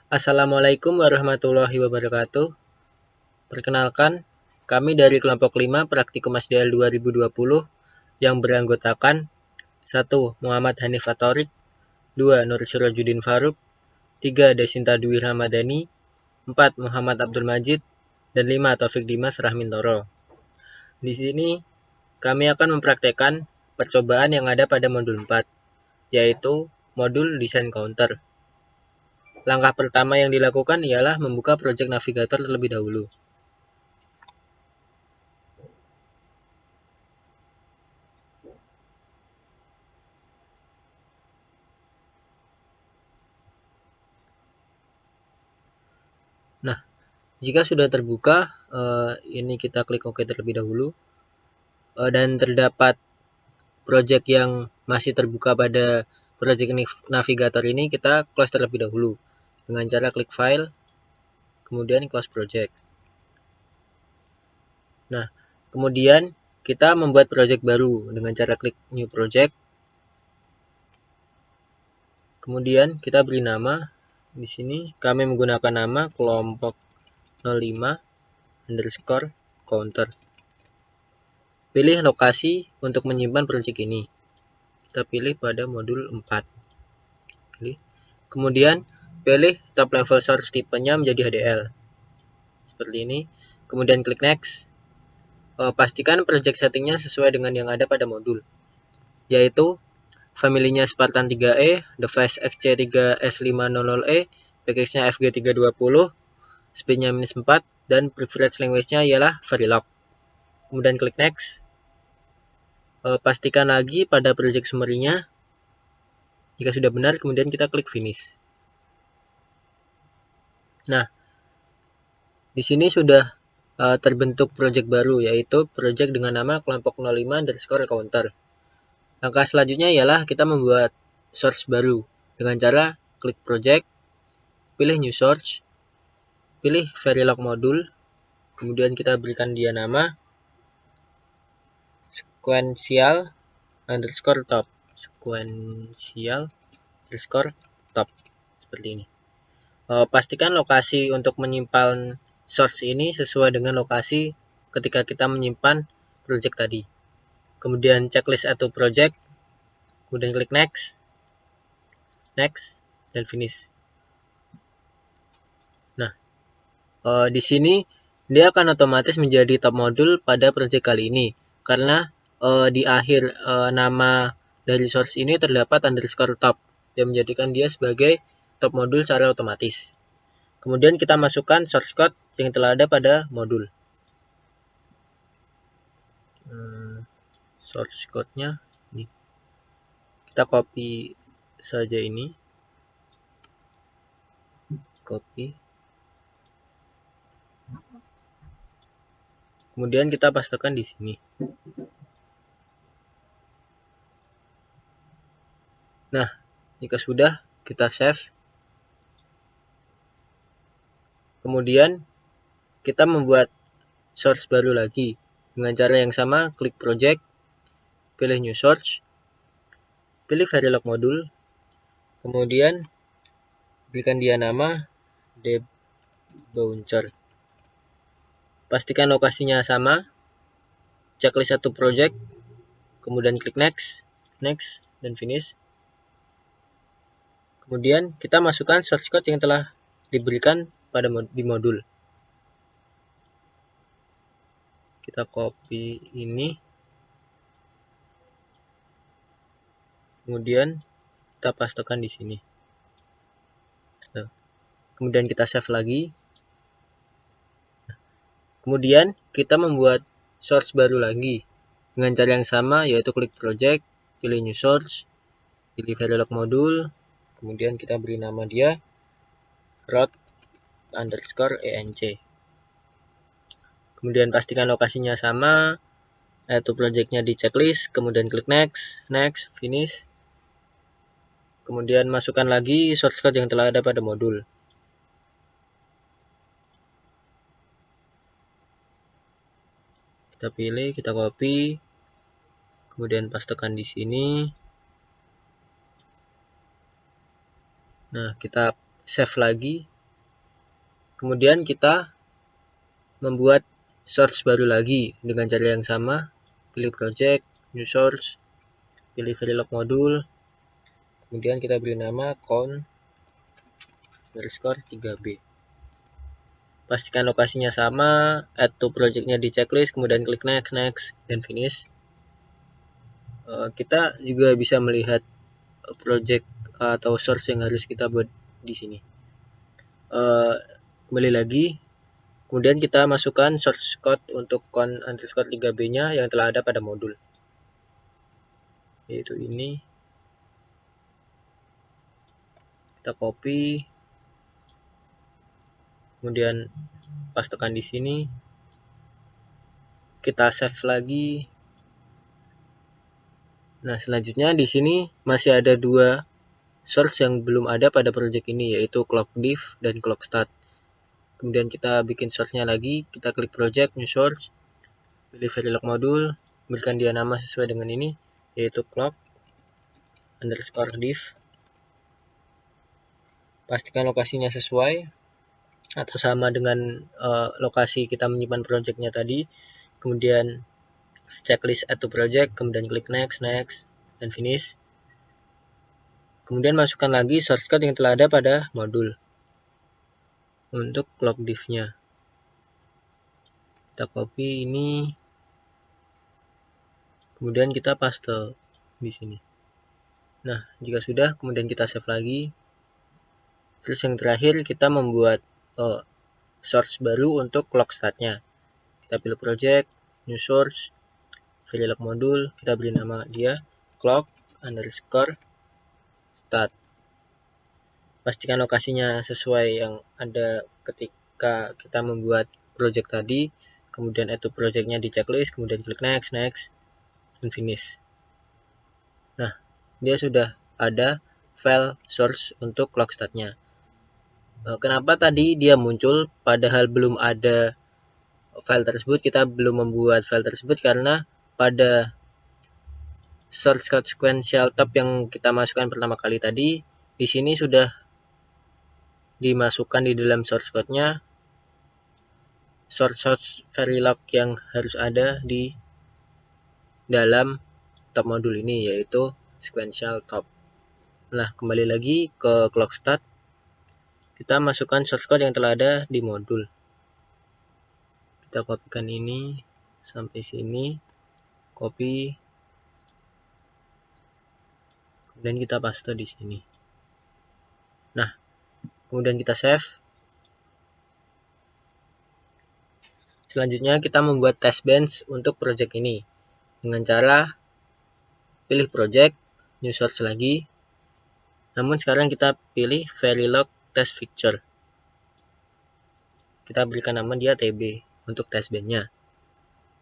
Assalamualaikum warahmatullahi wabarakatuh. Perkenalkan, kami dari kelompok 5 Praktikum SDL 2020 yang beranggotakan 1. Muhammad Hanif Atorik, 2. Nur Sirajuddin Faruk, 3. Desinta Dwi Ramadhani, 4. Muhammad Abdul Majid, dan 5. Taufik Dimas Rahmintoro. Di sini kami akan mempraktekkan percobaan yang ada pada modul 4, yaitu modul desain counter. Langkah pertama yang dilakukan ialah membuka project navigator terlebih dahulu. Nah, jika sudah terbuka, ini kita klik OK terlebih dahulu. Dan terdapat project yang masih terbuka pada project navigator ini, kita close terlebih dahulu dengan cara klik file, kemudian close project. Nah, kemudian kita membuat project baru dengan cara klik new project. Kemudian kita beri nama. Di sini kami menggunakan nama kelompok 05_counter. Pilih lokasi untuk menyimpan project ini. Kita pilih pada modul 4. Kemudian pilih top level source tipenya menjadi HDL. Seperti ini. Kemudian klik next. Pastikan project settingnya sesuai dengan yang ada pada modul, yaitu familinya Spartan 3E, device XC3S500E, package-nya FG320, speed-nya -4, dan preferred language-nya ialah Verilog. Kemudian klik next. Pastikan lagi pada project summary-nya. Jika sudah benar, kemudian kita klik finish. Nah, di sini sudah terbentuk project baru, yaitu project dengan nama kelompok 05_counter. Langkah selanjutnya ialah kita membuat source baru dengan cara klik project, pilih new source, pilih Verilog module, kemudian kita berikan dia nama sequential_top, seperti ini. Pastikan lokasi untuk menyimpan source ini sesuai dengan lokasi ketika kita menyimpan project tadi. Kemudian checklist atau project, kemudian klik next, dan finish. Nah, di sini dia akan otomatis menjadi top modul pada project kali ini, karena di akhir nama dari source ini terdapat _top yang menjadikan dia sebagai top modul secara otomatis. Kemudian kita masukkan source code yang telah ada pada modul. Source code-nya ini. Kita copy saja ini. Copy. Kemudian kita pastekan di sini. Nah, jika sudah, kita save. Kemudian kita membuat source baru lagi dengan cara yang sama, klik project, pilih new source, pilih Verilog module, kemudian berikan dia nama debouncer. Pastikan lokasinya sama, checklist satu project, kemudian klik next, dan finish. Kemudian kita masukkan source code yang telah diberikan di modul. Kita copy ini, kemudian kita pastekan di sini. Kemudian kita save lagi. Kemudian kita membuat source baru lagi dengan cara yang sama, yaitu klik project, pilih new source, pilih Verilog module, kemudian kita beri nama dia root_enc. Kemudian pastikan lokasinya sama, yaitu projectnya di checklist, kemudian klik next, finish. Kemudian masukkan lagi source code yang telah ada pada modul. Kita pilih, kita copy, kemudian pastekan di sini. Nah, kita save lagi. Kemudian kita membuat source baru lagi dengan cara yang sama, pilih project, new source, pilih Verilog modul, kemudian kita beri nama count_3b. Pastikan lokasinya sama, add to projectnya di checklist, kemudian klik next, dan finish. Kita juga bisa melihat project atau source yang harus kita buat di sini. Kembali lagi, kemudian kita masukkan source code untuk count_3b nya yang telah ada pada modul, yaitu ini. Kita copy, kemudian pastekan di sini, kita save lagi. Nah, selanjutnya di sini masih ada dua source yang belum ada pada project ini, yaitu clockDiff dan clockStat. Kemudian kita bikin source-nya lagi, kita klik project, new source, pilih Verilog modul, berikan dia nama sesuai dengan ini, yaitu clock_diff. Pastikan lokasinya sesuai atau sama dengan lokasi kita menyimpan projectnya tadi. Kemudian checklist add to project, kemudian klik next, dan finish. Kemudian masukkan lagi source code yang telah ada pada modul untuk clockdiff-nya. Kita copy ini, kemudian kita paste di sini. Nah, jika sudah, kemudian kita save lagi. Terus yang terakhir kita membuat source baru untuk clockStat-nya. Kita pilih project, new source, Verilog modul, kita beri nama dia clock_start. Pastikan lokasinya sesuai yang ada ketika kita membuat project tadi. Kemudian add to projectnya di checklist, kemudian klik next, dan finish. Nah, dia sudah ada file source untuk clockStat-nya. Kenapa tadi dia muncul padahal belum ada file tersebut? Kita belum membuat file tersebut karena pada source code sequential tab yang kita masukkan pertama kali tadi, di sini sudah dimasukkan di dalam source code-nya source Verilog yang harus ada di dalam tab modul ini, yaitu sequential tab. Nah, kembali lagi ke clockStat, kita masukkan source code yang telah ada di modul. Kita kopikan ini sampai sini, copy, kemudian kita paste di sini. Nah, kemudian kita save. Selanjutnya kita membuat test bench untuk project ini dengan cara pilih project, new source lagi. Namun sekarang kita pilih Verilog test fixture. Kita berikan nama dia TB untuk test bench-nya.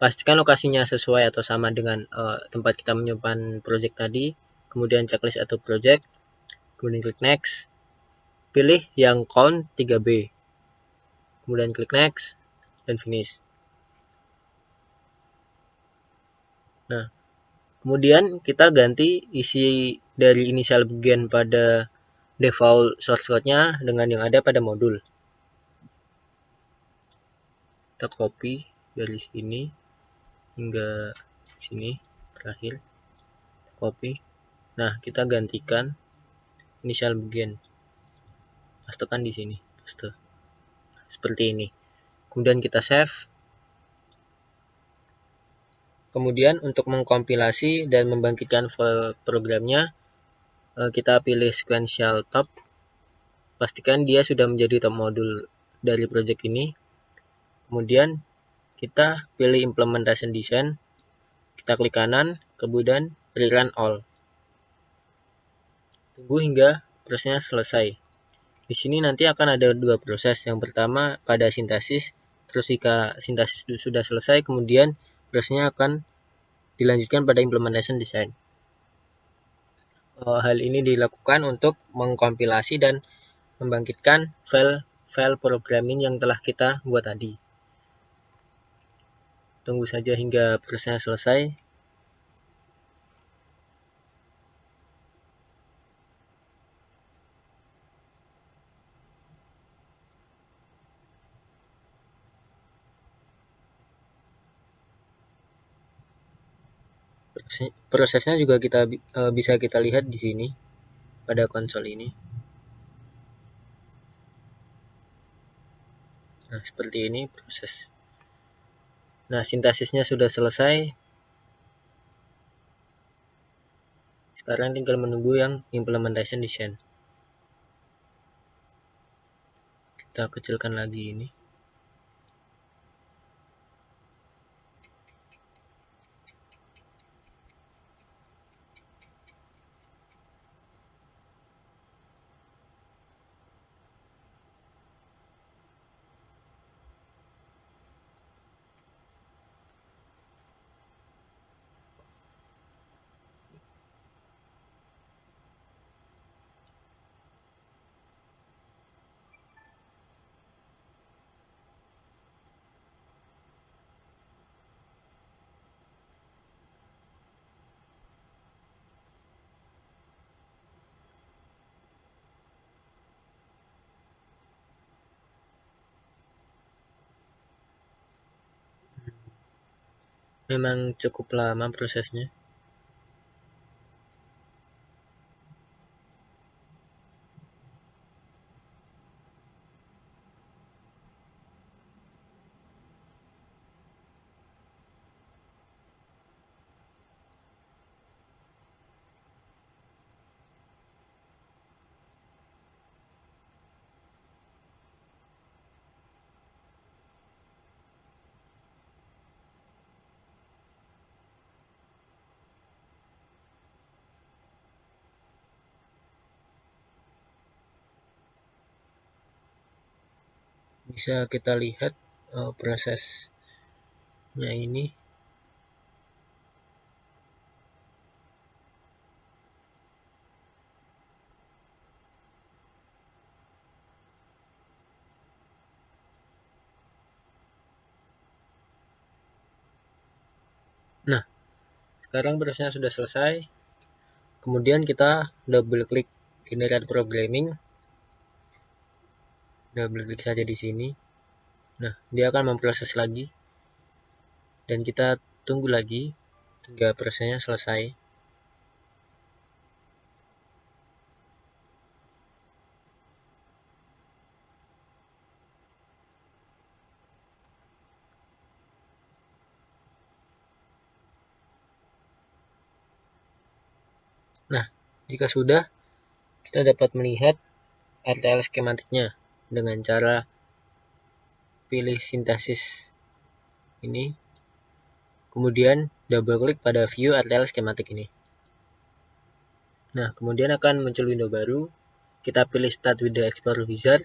Pastikan lokasinya sesuai atau sama dengan tempat kita menyimpan project tadi. Kemudian checklist atau project, kemudian klik next, pilih yang count 3B, kemudian klik next, dan finish. Nah, kemudian kita ganti isi dari inisial bagian pada default source code-nya dengan yang ada pada modul. Kita copy dari sini hingga sini terakhir, copy. Nah, kita gantikan inisial bagian, pastekan di sini, paste seperti ini. Kemudian kita save. Kemudian untuk mengkompilasi dan membangkitkan file programnya, kita pilih sequential tab. Pastikan dia sudah menjadi tab modul dari project ini. Kemudian kita pilih implementation design, kita klik kanan, kemudian rerun all. Tunggu hingga prosesnya selesai. Di sini nanti akan ada dua proses. Yang pertama pada sintaksis, terus jika sintaksis sudah selesai, kemudian prosesnya akan dilanjutkan pada implementation design. Hal ini dilakukan untuk mengkompilasi dan membangkitkan file programming yang telah kita buat tadi. Tunggu saja hingga prosesnya selesai. prosesnya juga bisa kita lihat di sini pada konsol ini. Nah, seperti ini proses. Nah, sintesisnya sudah selesai. Sekarang tinggal menunggu yang implementation design. Kita kecilkan lagi ini. Memang cukup lama prosesnya. Bisa kita lihat prosesnya ini. Nah, sekarang prosesnya sudah selesai. Kemudian kita double klik generate programming. Double klik saja di sini. Nah, dia akan memproses lagi. Dan kita tunggu lagi hingga prosesnya selesai. Nah, jika sudah, kita dapat melihat RTL skematiknya dengan cara pilih sintesis ini, kemudian double klik pada view RTL skematik ini. Nah, kemudian akan muncul window baru. Kita pilih start with the Explorer Wizard,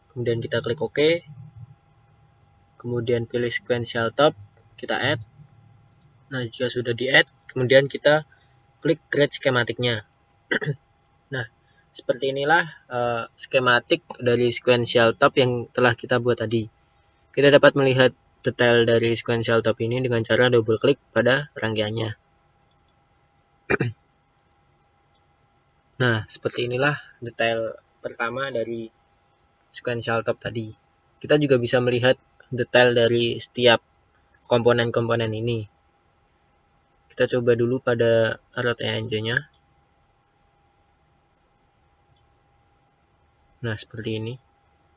kemudian kita klik OK, kemudian pilih sequential top, kita add. Nah, jika sudah di add, kemudian kita klik create skematiknya. Nah, seperti inilah skematik dari sequential top yang telah kita buat tadi. Kita dapat melihat detail dari sequential top ini dengan cara double klik pada rangkaiannya. Nah, seperti inilah detail pertama dari sequential top tadi. Kita juga bisa melihat detail dari setiap komponen-komponen ini. Kita coba dulu pada RTNJ-nya. Nah, seperti ini.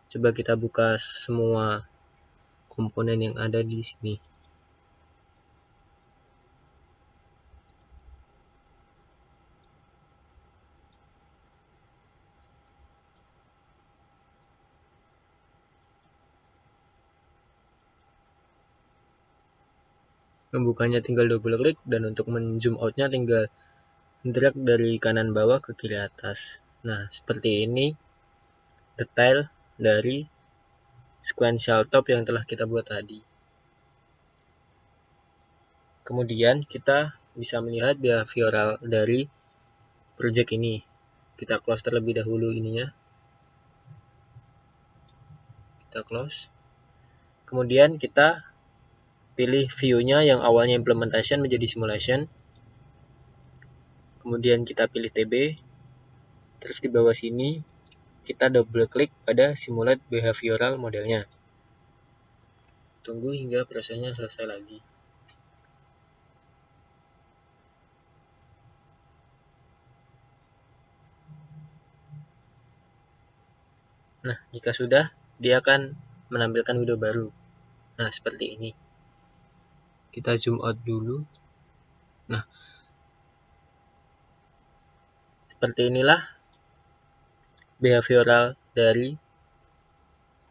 Coba kita buka semua komponen yang ada di sini. Membukanya tinggal double klik, dan untuk men-zoom outnya tinggal drag dari kanan bawah ke kiri atas. Nah, seperti ini detail dari sequential top yang telah kita buat tadi. Kemudian kita bisa melihat behavioral dari project ini. Kita close terlebih dahulu ininya. Kita close. Kemudian kita pilih view-nya yang awalnya implementation menjadi simulation. Kemudian kita pilih TB. Terus di bawah sini kita double klik pada simulate behavioral modelnya. Tunggu hingga prosesnya selesai lagi. Nah, jika sudah, dia akan menampilkan window baru. Nah, seperti ini. Kita zoom out dulu. Nah, seperti inilah behavioral dari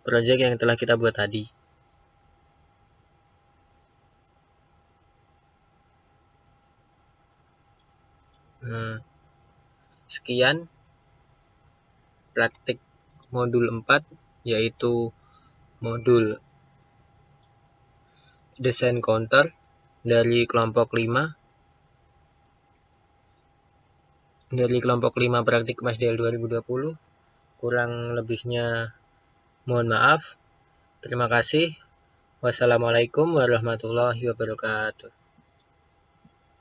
project yang telah kita buat tadi. Sekian praktik modul 4, yaitu modul desain counter dari kelompok 5. Dari kelompok 5 praktik Masdel 2020. Kurang lebihnya mohon maaf. Terima kasih. Wassalamualaikum warahmatullahi wabarakatuh.